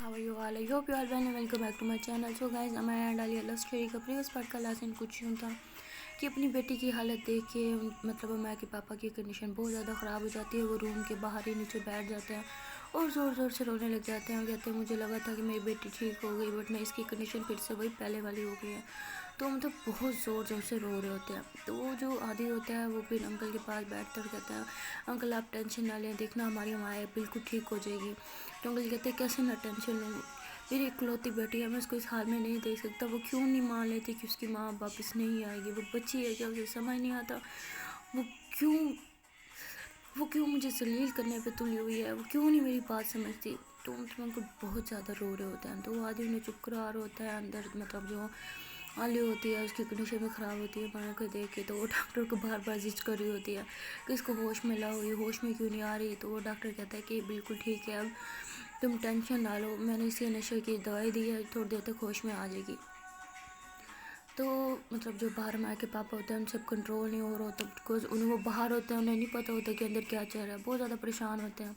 How are you all? I hope you all well and welcome back to my channel. So guys, मैं and Alia love story का previous part का last scene कुछ यूँ था कि अपनी बेटी की हालत देख के मतलब अम्मा के पापा की कंडीशन बहुत ज़्यादा ख़राब हो जाती है। वो रूम के बाहर ही नीचे बैठ जाते हैं और ज़ोर ज़ोर से रोने लग जाते हैं और कहते हैं मुझे लगा था कि मेरी बेटी ठीक हो गई बट नहीं, इसकी कंडीशन फिर से वही पहले वाली हो गई है। तो मतलब बहुत ज़ोर ज़ोर से रो रहे होते हैं। तो वो जो आदि होता है वो फिर अंकल के पास बैठता और कहता है अंकल आप टेंशन ना लें, देखना हमारी माँ बिल्कुल ठीक हो जाएगी। तो अंकल कहते हैं कैसे ना टेंशन लूँ, मेरी इकलौती बेटी है, मैं उसको इस हाल में नहीं देख सकता। वो क्यों नहीं मान लेती कि उसकी माँ वापस नहीं आएगी? वो बच्ची है क्या, उसे समझ नहीं आता? वो क्यों वो क्यों मुझे जलील करने पे तुली हुई है? वो क्यों नहीं मेरी बात समझती? तो मतलब उनको बहुत ज़्यादा रो रहे होते हैं। तो वो आदि उन्हें चुप करा रहा होता है। अंदर मतलब जो आली होती है उसकी कंडीशन भी ख़राब होती है माँ को देख के। तो वो डॉक्टर को बार बार जिद कर रही होती है कि इसको होश में लाओ, ये होश में क्यों नहीं आ रही? तो वो डॉक्टर कहता है कि बिल्कुल ठीक है, अब तुम टेंशन ना लो, मैंने इसे नशे की दवाई दी है, थोड़ी देर तक होश में आ जाएगी। तो मतलब जो बाहर माँ के पापा होते हैं उनसे कंट्रोल नहीं हो रहा होता, बिकॉज उन्हें वो बाहर होते हैं, उन्हें नहीं पता होता कि अंदर क्या चल रहा है। बहुत ज़्यादा परेशान होते हैं।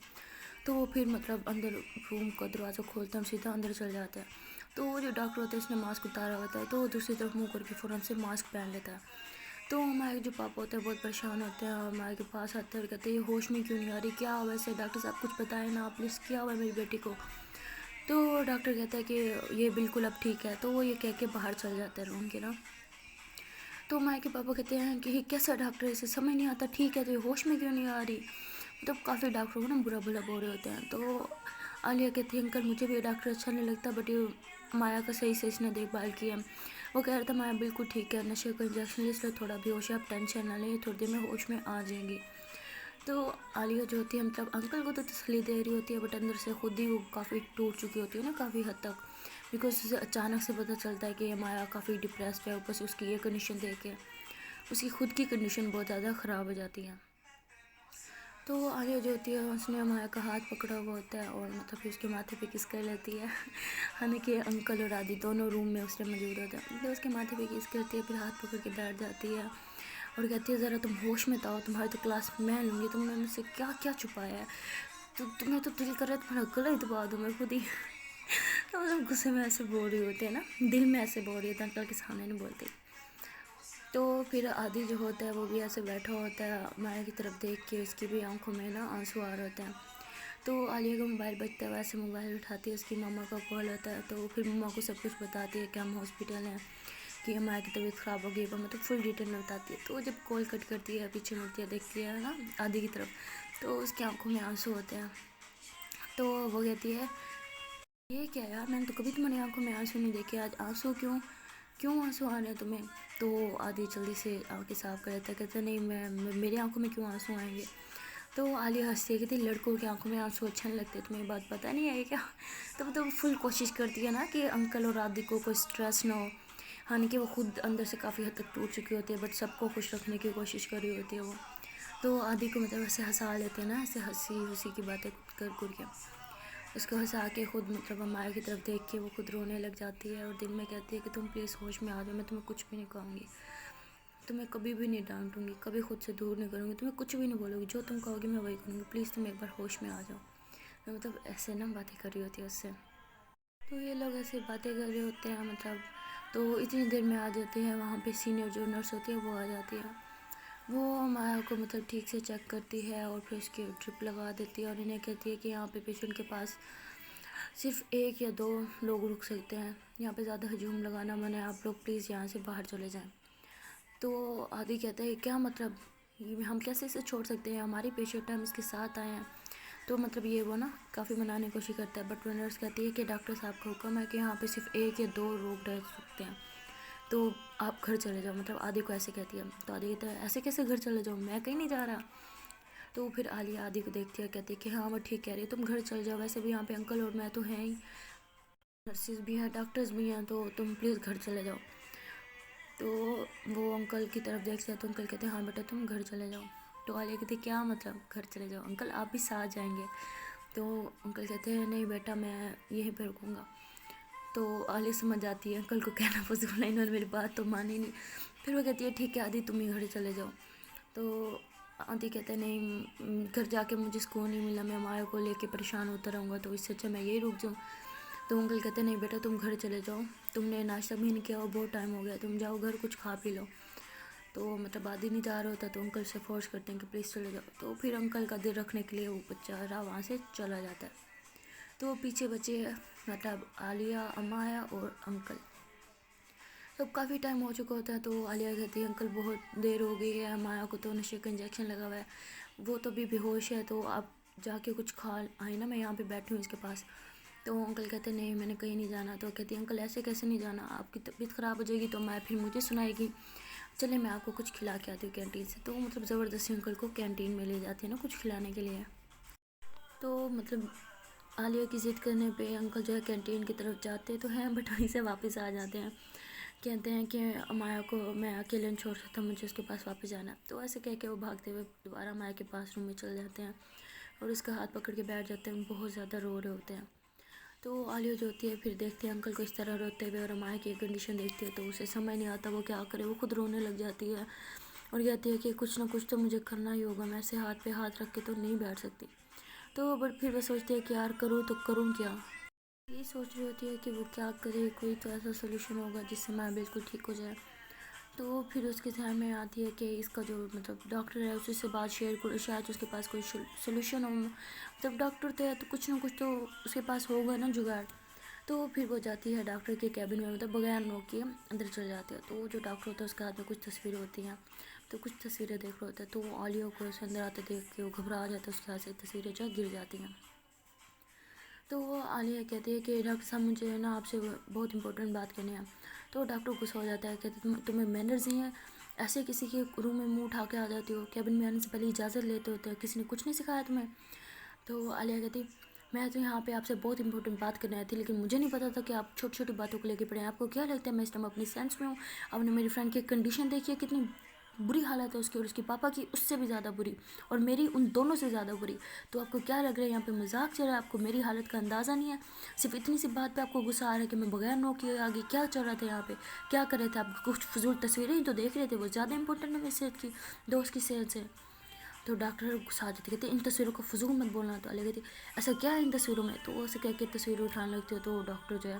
तो वो फिर मतलब अंदर रूम का दरवाज़ा खोलते हैं, सीधा अंदर चल जाते हैं। तो वो जो डॉक्टर होता है उसने मास्क उतारा होता है, तो वो दूसरी तरफ मुँह करके फ़ौरन से मास्क पहन लेता है। तो हमारे जो पापा होते हैं बहुत परेशान होते हैं और हमारे के पास आते हैं और कहते हैं ये होश में क्यों नहीं आ रही, क्या हुआ ऐसे? डॉक्टर साहब कुछ बताएं ना प्लीज़, क्या हुआ है मेरी बेटी को? तो डॉक्टर कहता है कि ये बिल्कुल अब ठीक है। तो वो ये कह के बाहर चल जाते हैं रूम के ना। तो माँ के पापा कहते हैं कि ये कैसा डॉक्टर है, इसे समझ नहीं आता, ठीक है तो ये होश में क्यों नहीं आ रही? मतलब काफ़ी डॉक्टरों को ना बुरा भला बोल रहे होते हैं। तो आलिया कहती है अंकल मुझे भी ये डॉक्टर अच्छा नहीं लगता, बट ये माया का सही से इसने देखभाल किया। वो कह रहा था माया बिल्कुल ठीक है, नशे का इंजेक्शन इसलिए थोड़ा बेहोश है, आप टेंशन ना लें, थोड़ी देर में होश में आ जाएंगी। तो आलिया जो होती है मतलब अंकल को तो तसल्ली दे रही होती है, बट अंदर से खुद ही वो काफ़ी टूट चुकी होती है ना, काफ़ी हद तक। बिकॉज उसे अचानक से पता चलता है कि माया काफ़ी डिप्रेस्ड है, ऊपर से उसकी ये कंडीशन देख के उसकी खुद की कंडीशन बहुत ज़्यादा ख़राब हो जाती है। तो आलिया जो होती है उसने माया का हाथ पकड़ा हुआ होता है और मतलब फिर उसके माथे पे किस कर लेती है। हालांकि अंकल और आदि दोनों रूम में उसने मौजूद होता है। तो उसके माथे पे किस करती है, फिर हाथ पकड़ के बैठ जाती है और कहती है ज़रा तुम होश में तो आओ, तुम्हारी तो क्लास मैं लूँगी, तुमने मुझसे क्या क्या छुपाया है? तो तुम्हें तो दिल कर रहा है तुम्हारा गला ही दबा दूँ मैं खुद ही। तो मतलब गुस्से में ऐसे बोल रही होती है ना, दिल में ऐसे बोल रही है, अंकल के सामने नहीं बोलती। तो फिर आदि जो होता है वो भी ऐसे बैठा होता है माया की तरफ देख के, उसकी भी आंखों में ना आंसू आ रहे होते हैं। तो आलिया का मोबाइल बजता है, वैसे मोबाइल उठाती है, उसकी मम्मा का कॉल होता है। तो फिर मम्मा को सब कुछ बताती है कि हम हॉस्पिटल हैं, कि माया की तबीयत ख़राब हो गई, वो मतलब फुल डिटेल में बताती है। तो जब कॉल कट करती है, पीछे मुड़ती है, देखती है ना आदि की तरफ, तो उसकी आंखों में आंसू होते हैं। तो वो कहती है ये क्या यार, मैंने तो कभी तुम्हारी आंखों में आंसू नहीं देखे, आज आंसू क्यों क्यों आंसू आ रहे हैं तुम्हें? तो आदि जल्दी से आंखें साफ कर लेता है, कहता नहीं मेरी आंखों में क्यों आंसू आएंगे? तो आलिया हंसती है, कहती लड़कों की आंखों में आंसू अच्छा नहीं लगते, तुम्हें बात पता नहीं है क्या? तो फुल कोशिश करती है ना कि अंकल और आदि को कोई स्ट्रेस ना हो। हालांकि वो खुद अंदर से काफ़ी हद तक टूट चुकी होती है, बट सबको खुश रखने की कोशिश कर रही होती है वो। तो आदि को मतलब ऐसे हंसा लेते हैं ना, ऐसे हंसी हुसी की बातें कर के उसको हंसा के खुद मतलब माया की तरफ देख के वो खुद रोने लग जाती है और दिल में कहती है कि तुम प्लीज़ होश में आ जाओ, मैं तुम्हें कुछ भी नहीं कहूँगी, तुम्हें कभी भी नहीं डांटूंगी, कभी खुद से दूर नहीं करूँगी, तुम्हें कुछ भी नहीं बोलूँगी, जो तुम कहोगी मैं वही करूँगी, प्लीज़ तुम एक बार होश में आ जाओ। तो मतलब ऐसे ना बातें कर रही होती है उससे। तो ये लोग ऐसे बातें कर रहे होते हैं मतलब। तो इतनी देर में आ जाते हैं वहाँ पे सीनियर जो नर्स होती है वो आ जाती है। वो माया को मतलब ठीक से चेक करती है और फिर उसकी ड्रिप लगा देती है और इन्हें कहती है कि यहाँ पे पेशेंट के पास सिर्फ एक या दो लोग रुक सकते हैं, यहाँ पे ज़्यादा हजूम लगाना मना है, आप लोग प्लीज़ यहाँ से बाहर चले जाएं। तो आदि कहता है क्या मतलब, ये हम कैसे इसे छोड़ सकते हैं, हमारी पेशेंट है, हम इसके साथ आए हैं। तो मतलब ये वो ना काफ़ी मनाने की कोशिश करता है, बट वो नर्स कहती है कि डॉक्टर साहब का हुक्म है कि यहाँ पे सिर्फ एक या दो लोग रह सकते हैं, तो आप घर चले जाओ। मतलब आदि को ऐसे कहती है। तो आदि कहता है ऐसे कैसे घर चले जाओ, मैं कहीं नहीं जा रहा। तो फिर आलिया आदि को देखती है, कहती है कि हाँ वो ठीक कह रही है, तुम घर चल जाओ, वैसे भी यहाँ पे अंकल और मैं तो हैं ही, नर्सिस भी हैं, डॉक्टर्स भी हैं, तो तुम प्लीज़ घर चले जाओ। तो वो अंकल की तरफ देखते हैं, तो अंकल कहते हैं हाँ बेटा तुम घर चले जाओ। तो आलिया कहती है क्या मतलब घर चले जाओ, अंकल आप भी साथ जाएंगे? तो अंकल कहते हैं नहीं बेटा मैं यहीं पर रुकूँगा। तो आलिया समझ जाती है अंकल को कहना पॉसिबल है, इन्होंने मेरी बात तो मानी नहीं। फिर वो कहती है ठीक है आदि तुम ही घर चले जाओ। तो आदि कहता है नहीं घर जाके मुझे सुकून नहीं मिला, मैं माया को लेके परेशान होता रहूँगा, तो इससे अच्छा मैं यही रुक जाऊँ। تو انکل کہتے نہیں بیٹا تم گھر چلے جاؤ، تم نے ناشتہ بھی نہیں کیا اور بہت ٹائم ہو گیا، تم جاؤ گھر کچھ کھا پی لو۔ تو مطلب آدھی نہیں جا رہا ہوتا تو انکل سے فورس کرتے ہیں کہ پلیز چلے جاؤ، تو پھر انکل کا دل رکھنے کے لیے وہ بچہ وہاں سے چلا جاتا ہے۔ تو پیچھے بچے مطلب عالیہ، امایا اور انکل، تب کافی ٹائم ہو چکا ہوتا ہے۔ تو عالیہ کہتی ہے انکل بہت دیر ہو گئی ہے، امایا کو تو نشے کا انجیکشن لگا ہوا ہے، وہ تو بھی بے ہوش ہے، تو آپ جا کے کچھ کھا آئے نا، میں یہاں پہ بیٹھی ہوں اس کے پاس۔ تو انکل کہتے ہیں نہیں میں نے کہیں نہیں جانا۔ تو کہتی ہے انکل ایسے کیسے نہیں جانا، آپ کی طبیعت خراب ہو جائے گی تو میں پھر مجھے سنائے گی، چلے میں آپ کو کچھ کھلا کے آتی ہوں کینٹین سے۔ تو مطلب زبردستی انکل کو کینٹین میں لے جاتے ہیں نا کچھ کھلانے کے لیے۔ تو مطلب عالیہ کی ضد کرنے پہ انکل جو ہے کینٹین کی طرف جاتے تو ہیں، بٹ وہیں سے واپس آ جاتے ہیں، کہتے ہیں کہ امایا کو میں اکیلے نہیں چھوڑ سکتا، مجھے اس کے پاس واپس جانا ہے۔ تو ایسے کہہ کے وہ بھاگتے ہوئے دوبارہ امایا کے پاس روم میں چل جاتے ہیں اور اس کا ہاتھ پکڑ کے بیٹھ جاتے ہیں، بہت زیادہ رو رہے ہوتے ہیں۔ تو عالیہ جو ہوتی ہے پھر دیکھتے ہیں انکل کو اس طرح روتے ہوئے اور امایا کی کنڈیشن دیکھتی ہے تو اسے سمجھ نہیں آتا وہ کیا کرے، وہ خود رونے لگ جاتی ہے اور کہتی ہے کہ کچھ نہ کچھ تو مجھے کرنا ہی ہوگا، میں ایسے ہاتھ پہ ہاتھ رکھ کے تو نہیں بیٹھ سکتی۔ تو بٹ پھر وہ سوچتی ہے کہ یار کروں تو کروں کیا، یہ سوچ رہی ہوتی ہے کہ وہ کیا کرے، کوئی تو ایسا سولوشن ہوگا جس سے میں بالکل ٹھیک ہو جائے۔ تو پھر اس کے ذہن میں آتی ہے کہ اس کا جو مطلب ڈاکٹر ہے اسی سے بات شیئر کرو، شاید اس کے پاس کوئی سولوشن ہو، مطلب ڈاکٹر تو ہے تو کچھ نہ کچھ تو اس کے پاس ہوگا نا جگاڑ۔ تو پھر وہ جاتی ہے ڈاکٹر کے کیبن میں، مطلب بغیر نوک کے اندر چل جاتے ہیں۔ تو جو ڈاکٹر ہوتا ہے اس کے ہاتھ میں کچھ تصویریں ہوتی ہیں، تو کچھ تصویریں دیکھ رہا ہوتا ہے، تو وہ عالیہ کو اسے اندر آتے دیکھ کے وہ گھبرا جاتا ہے، اس کے ہاتھ سے تصویریں جو گر جاتی ہیں۔ تو وہ عالیہ کہتی ہے کہ ڈاکٹر صاحب مجھے نا آپ سے بہت امپورٹنٹ بات کرنی ہے۔ تو ڈاکٹر غصہ ہو جاتا ہے، کہتے تمہیں مینرز نہیں ہیں، ایسے کسی کے روم میں منہ اٹھا کے آ جاتی ہو، کیبن میں آنے سے پہلے اجازت لیتے ہوتے ہیں، کسی نے کچھ نہیں سکھایا تمہیں؟ تو عالیہ کہتی میں تو یہاں پہ آپ سے بہت امپورٹنٹ بات کرنے آئی تھی، لیکن مجھے نہیں پتا تھا کہ آپ چھوٹی چھوٹی باتوں کو لے کے پڑے ہیں، آپ کو کیا لگتا ہے میں اس ٹائم اپنی سینس میں ہوں؟ آپ نے میری فرینڈ کی کنڈیشن دیکھی ہے، کتنی بری حالت ہے اس کی، اور اس کے پاپا کی اس سے بھی زیادہ بری، اور میری ان دونوں سے زیادہ بری۔ تو آپ کو کیا لگ رہا ہے یہاں پہ مذاق چل رہا ہے؟ آپ کو میری حالت کا اندازہ نہیں ہے، صرف اتنی سی بات پہ آپ کو غصہ آ رہا ہے کہ میں بغیر نوک کے آگے کیا چل رہا تھا، یہاں پہ کیا کر رہے تھے آپ؟ کچھ فضول تصویریں ہی تو دیکھ رہے تھے، وہ زیادہ امپورٹنٹ ہے میری صحت کی، دوست کی صحت سے۔ تو ڈاکٹر غصہ آ جاتے، کہتے ان تصویروں کو فضول مت بولنا۔ تو علیہ کہتی ایسا کیا ہے ان تصویروں میں؟ تو وہ اسے کہہ کے تصویریں اٹھانے لگتی ہے، تو ڈاکٹر جو ہے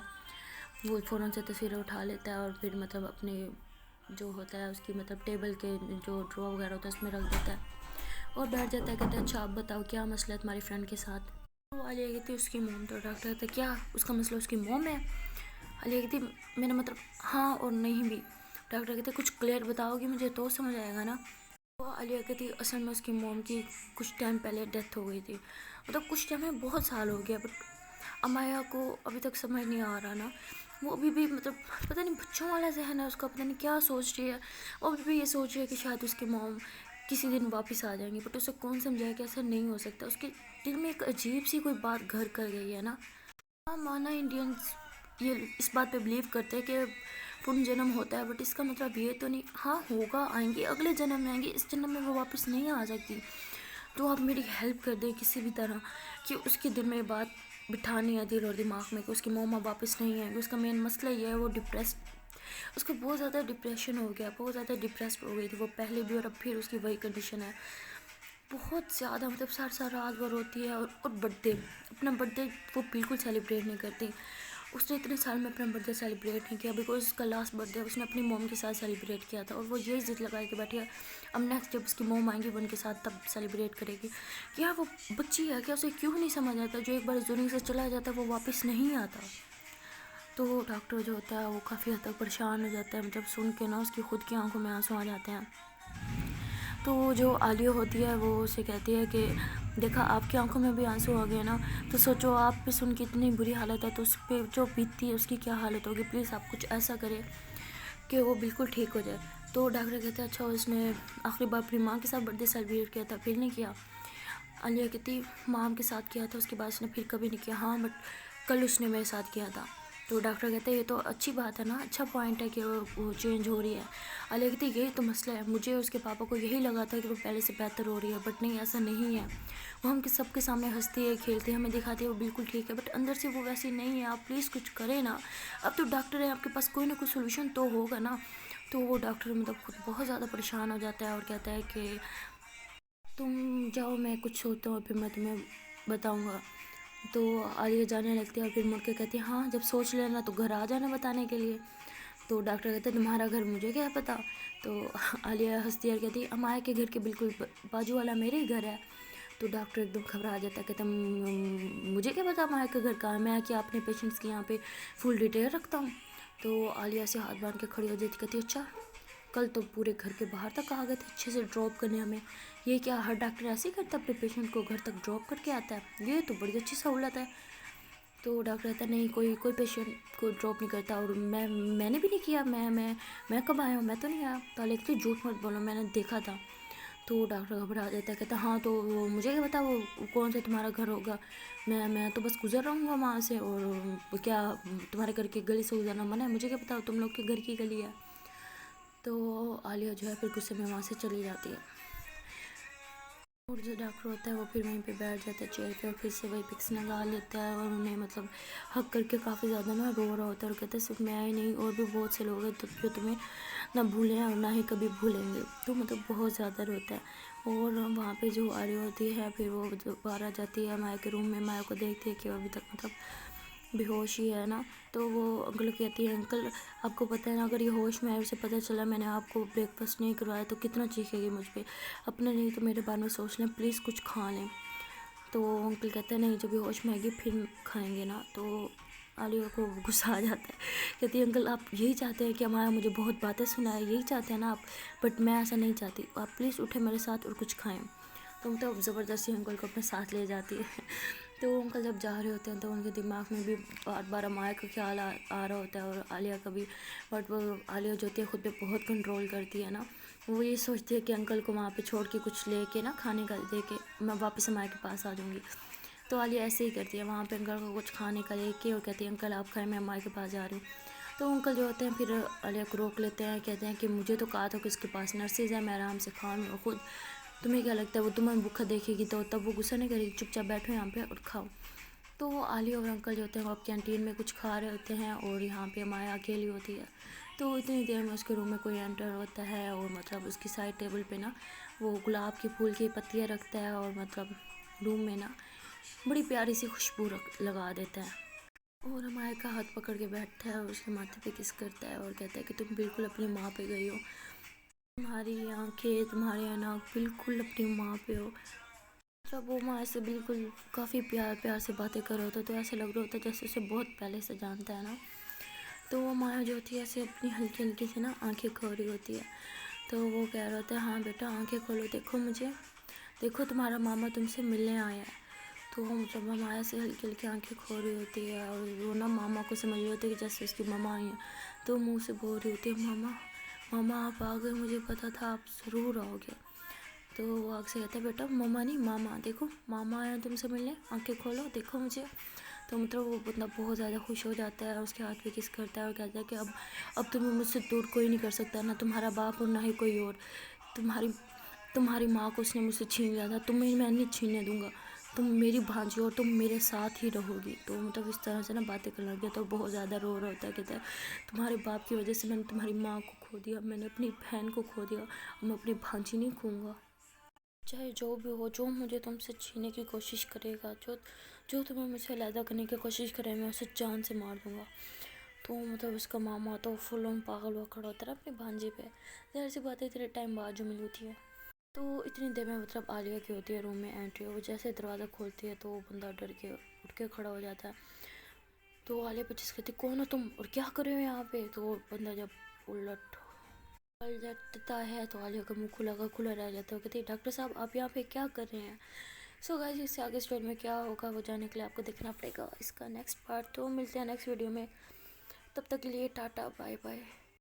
وہ فوراً سے تصویریں اٹھا لیتا ہے اور پھر مطلب اپنے جو ہوتا ہے اس کی مطلب ٹیبل کے جو ڈرا وغیرہ ہوتا ہے اس میں رکھ دیتا ہے اور بیٹھ جاتا ہے، کہتا ہے اچھا آپ بتاؤ کیا مسئلہ ہے تمہاری فرینڈ کے ساتھ؟ تو علیہ کہتی اس کی موم۔ تو ڈاکٹر کہتا ہے کیا اس کا مسئلہ اس کی موم ہے؟ علیہ کہتی میں نے مطلب ہاں اور نہیں بھی۔ ڈاکٹر کہتے کچھ کلیئر بتاؤ گی مجھے تو سمجھ آئے گا نا۔ تو عالیہ کہتی اصل میں اس کی موم کی کچھ ٹائم پہلے ڈیتھ ہو گئی تھی، مطلب کچھ ٹائم میں بہت سال ہو گیا، بٹ امایا کو ابھی تک سمجھ نہیں آ رہا نا، وہ ابھی بھی مطلب پتہ نہیں بچوں والا ذہن ہے اس کا، پتہ نہیں کیا سوچ رہی ہے، وہ ابھی بھی یہ سوچ رہی ہے کہ شاید اس کی موم کسی دن واپس آ جائیں گی، بٹ اسے کون سمجھائے کہ ایسا نہیں ہو سکتا، اس کے دل میں ایک عجیب سی کوئی بات گھر کر گئی ہے نا۔ ہاں مانا انڈینس یہ اس بات پہ بلیو کرتے ہیں کہ پن جنم ہوتا ہے، بٹ اس کا مطلب یہ تو نہیں، ہاں ہوگا، آئیں گی اگلے جنم میں آئیں گی، اس جنم میں وہ واپس نہیں آ سکتی۔ تو آپ میری ہیلپ کر دیں کسی بھی طرح کہ اس کے دل میں یہ بات بٹھانی ہے، دل اور دماغ میں، کہ اس کی موما واپس نہیں آئیں گی۔ اس کا مین مسئلہ یہ ہے وہ ڈپریسڈ، اس کو بہت زیادہ ڈپریشن ہو گیا، بہت زیادہ ڈپریسڈ ہو گئی تھی وہ پہلے بھی، اور اب پھر اس کی وہی کنڈیشن ہے، بہت زیادہ مطلب سار رات بھر ہوتی ہے۔ اور برتھ ڈے، اپنا برتھ ڈے وہ بالکل سیلیبریٹ نہیں کرتی، اس نے اتنے سال میں اپنا برتھ ڈے سیلیبریٹ نہیں کیا، بیکاز اس کا لاسٹ برتھ ڈے اس نے اپنی موم کے ساتھ سیلیبریٹ کیا تھا، اور وہ یہی ضد لگائے کہ بیٹھے اب نیکسٹ جب اس کی موم آئیں گی وہ ان کے ساتھ تب سیلیبریٹ کرے گی۔ یار وہ بچی ہے کیا، اسے کیوں نہیں سمجھ آتا جو ایک بار اس دنیا سے چلا جاتا ہے وہ واپس نہیں آتا؟ تو ڈاکٹر جو ہوتا ہے وہ کافی حد تک پریشان ہو جاتا ہے، مطلب سن کے نا اس کی خود کی آنکھوں میں آنسو آ جاتے ہیں۔ تو جو عالیہ ہوتی ہے وہ اسے کہتی ہے کہ دیکھا آپ کی آنکھوں میں بھی آنسو آ گئے نا، تو سوچو آپ پہ سن کے اتنی بری حالت ہے تو اس پہ جو بیتتی ہے اس کی کیا حالت ہوگی، پلیز آپ کچھ ایسا کرے کہ وہ بالکل ٹھیک ہو جائے۔ تو ڈاکٹر کہتے ہیں اچھا اس نے آخری بار اپنی ماں کے ساتھ برتھ ڈے سیلیبریٹ کیا تھا پھر نہیں کیا؟ عالیہ کہتی مام کے ساتھ کیا تھا، اس کے بعد اس نے پھر کبھی نہیں کیا، ہاں بٹ کل اس نے میرے ساتھ کیا تھا۔ تو ڈاکٹر کہتے ہیں یہ تو اچھی بات ہے نا، اچھا پوائنٹ ہے کہ وہ چینج ہو رہی ہے۔ عالیہ کہتی یہی تو مسئلہ ہے، مجھے اس کے پاپا کو یہی لگا تھا کہ وہ پہلے سے بہتر ہو رہی ہے، بٹ نہیں ایسا نہیں ہے، وہ ہم سب کے سامنے ہنستی ہے کھیلتی ہے، ہمیں دکھاتی ہے وہ بالکل ٹھیک ہے، بٹ اندر سے وہ ویسی نہیں ہے، آپ پلیز کچھ کریں نا، اب تو ڈاکٹر ہے آپ کے پاس کوئی نہ کوئی سولوشن تو ہوگا نا۔ تو وہ ڈاکٹر مطلب خود بہت زیادہ پریشان ہو جاتا ہے اور کہتا ہے کہ تم جاؤ میں کچھ سوچتا ہوں اور پھر میں تمہیں بتاؤں گا۔ تو आलिया जाने लगती है और फिर मुड़ के कहती है हाँ जब सोच लेना तो घर आ जाना बताने के लिए। तो डॉक्टर कहते हैं तुम्हारा घर मुझे क्या पता। तो आलिया हंसती है और कहती है अमाया के घर के बिल्कुल बाजू वाला मेरे ही घर है। तो डॉक्टर एकदम घबरा जाता है, कहता मुझे क्या पता अमाया का घर कहाँ है, मैं क्या अपने पेशेंट्स की यहाँ पे फुल डिटेल रखता हूँ। तो आलिया से हाथ बांध के खड़ी हो जाती, कहती अच्छा कल तो पूरे घर के बाहर तक आ गए थे अच्छे से ड्रॉप करने हमें, ये क्या हर डॉक्टर ऐसे ही करता है अपने पेशेंट को घर तक ड्रॉप करके आता है, ये तो बड़ी अच्छी सहूलत है। तो डॉक्टर कहता नहीं कोई पेशेंट को ड्रॉप नहीं करता, और मैंने भी नहीं किया, मैं कब आया हूँ, मैं तो नहीं आया। तो लेकिन झूठ मत बोलो मैंने देखा था। तो डॉक्टर घबरा जाता है, कहता हाँ तो वो मुझे क्या पता वो कौन सा तुम्हारा घर होगा, मैं तो बस गुजर रहा हूँ वहाँ से, और क्या तुम्हारे घर की गली से गुजरना मना है, मुझे क्या पता तुम लोग के घर की गली है। तो आलिया जो है फिर गुस्से में वहाँ से चली जाती है, और जो डॉक्टर होता है वो फिर वहीं पे बैठ जाता है चेयर पे, और फिर से वही पिक्स लगा लेता है और उन्हें मतलब हक करके काफ़ी ज़्यादा ना रो रहा होता है, और कहता है सिर्फ मैं ही नहीं और भी बहुत से लोग हैं तो जो तुम्हें ना भूलें और ना ही कभी भूलेंगे। तो मतलब बहुत ज़्यादा रोता है। और वहाँ पे जो आलिया होती है फिर वो जो बाहर आ जाती है माया के रूम में, माया को देखती है कि अभी तक मतलब बेहोश ही है ना। तो वो अंकल कहती है अंकल आपको पता है ना अगर ये होश में है, उसे पता चला मैंने आपको ब्रेकफास्ट नहीं करवाया तो कितना चीखेगी मुझ पर, अपने नहीं तो मेरे बारे में सोच लें प्लीज़ कुछ खा लें। तो अंकल कहते हैं नहीं जब ये होश में आएगी फिर खाएंगे ना। तो आलिया को गुस्सा आ जाता है, कहती है अंकल आप यही चाहते हैं कि हमारा मुझे बहुत बातें सुनाए, यही चाहते हैं ना आप, बट मैं ऐसा नहीं चाहती, आप प्लीज़ उठे मेरे साथ और कुछ खाएं। तो मतलब ज़बरदस्ती अंकल को अपने साथ ले जाती है। तो अंकल जब जा रहे होते हैं तो उनके दिमाग में भी बार बार अमाया का ख्याल आ रहा होता है और आलिया का भी, बट वो आलिया जो होती है खुद पे बहुत कंट्रोल करती है ना। वो ये सोचती है कि अंकल को वहाँ पे छोड़ के कुछ ले के ना खाने का दे के मैं वापस अमाया के पास आ जाऊँगी। तो आलिया ऐसे ही करती है, वहाँ पे अंकल को कुछ खाने का ले के और कहती है अंकल आप खाएं मैं अमाया के पास जा रही हूँ। तो अंकल जो होते हैं फिर आलिया को रोक लेते हैं, कहते हैं कि मुझे तो कहा था कि उसके पास नर्सेज है, मैं आराम से खाऊँ और खुद, तुम्हें क्या लगता है वो तुम्हें भूखा देखेगी तो तब वो गुस्सा नहीं करेगी, चुपचाप बैठो यहाँ पे और खाओ। तो आलिया और अंकल जो होते हैं वो अब कैंटीन में कुछ खा रहे होते हैं और यहाँ पे माया अकेली होती है। तो इतनी देर में उसके रूम में कोई एंटर होता है और मतलब उसकी साइड टेबल पे ना वो गुलाब के फूल की पत्तियाँ रखता है और मतलब रूम में ना बड़ी प्यारी सी खुशबू लगा देता है, और माया का हाथ पकड़ के बैठता है और उसके माथे पे किस करता है और कहता है कि तुम बिल्कुल अपनी माँ पे गई हो, तुम्हारी आँखें तुम्हारे अनाक बिल्कुल अपनी माँ पे हो। जब वो माँ से बिल्कुल काफ़ी प्यार प्यार से बातें कर रहा होता तो ऐसा लग रहा होता जैसे उसे बहुत पहले से जानता है ना। तो वो माया जो होती है ऐसे अपनी हल्की हल्की से ना आंखें खोल रही होती है। तो वो कह रहा होता है हाँ बेटा आंखें खोलो, देखो मुझे, देखो तुम्हारा मामा तुमसे मिलने आया है। तो जब माया से हल्की हल्की आंखें खोल रही होती है और वो ना मामा को समझ रही होती है कि जैसे उसकी मामा आई है, तो मुँह से बोल रही होती है मामा मामा आप आ गए, मुझे पता था आप ज़रूर आओगे। तो वो आग से कहता है बेटा मामा नहीं मामा, देखो मामा आया तुमसे मिलने, आंखें खोलो देखो मुझे। तो मतलब वो बंदा बहुत ज़्यादा खुश हो जाता है, उसके हाथ पे किस करता है और कहता है कि अब तुम्हें मुझसे दूर कोई नहीं कर सकता, ना तुम्हारा बाप और ना ही कोई और, तुम्हारी तुम्हारी माँ को उसने मुझसे छीन लिया था, तुम्हें मैं नहीं छीनने दूंगा, तुम मेरी भांजी और तुम मेरे साथ ही रहोगी। तो मतलब इस तरह से ना बातें करने लग गया। तो बहुत ज़्यादा रो रहा होता है, कहता है तुम्हारे बाप की वजह से मैंने तुम्हारी माँ को खो दिया, मैंने अपनी बहन को खो दिया, मैं अपनी भांजी नहीं खोऊंगा, चाहे जो भी हो, जो मुझे तुमसे छीनने की कोशिश करेगा, जो तुम्हें मुझसे अलग करने की कोशिश करे मैं उसे जान से मार दूंगा। तो मतलब उसका मामा तो फुल ऑन पागल हुआ खड़ा होता है अपनी भांजी पे। ज़ाहिर सी बात है इतने टाइम बाद जो मिली होती है। तो इतनी देर में मतलब आलिया की होती है रूम में एंट्री, वो जैसे दरवाज़ा खोलती है तो वो बंदा डर के उठ के खड़ा हो जाता है। तो आलिया पीछे से कहती कौन हो तुम और क्या कर रहे हो यहाँ पे। तो वो बंदा जब उलट पल जाता है तो आलिया का मुंह खुला रह जाता है, कहती है डॉक्टर साहब आप यहाँ पे क्या कर रहे हैं। सो गाइस इससे आगे स्टोरी में क्या होगा वो जानने के लिए आपको देखना पड़ेगा इसका नेक्स्ट पार्ट। तो मिलते हैं नेक्स्ट वीडियो में, तब तक के लिए टाटा बाय बाय।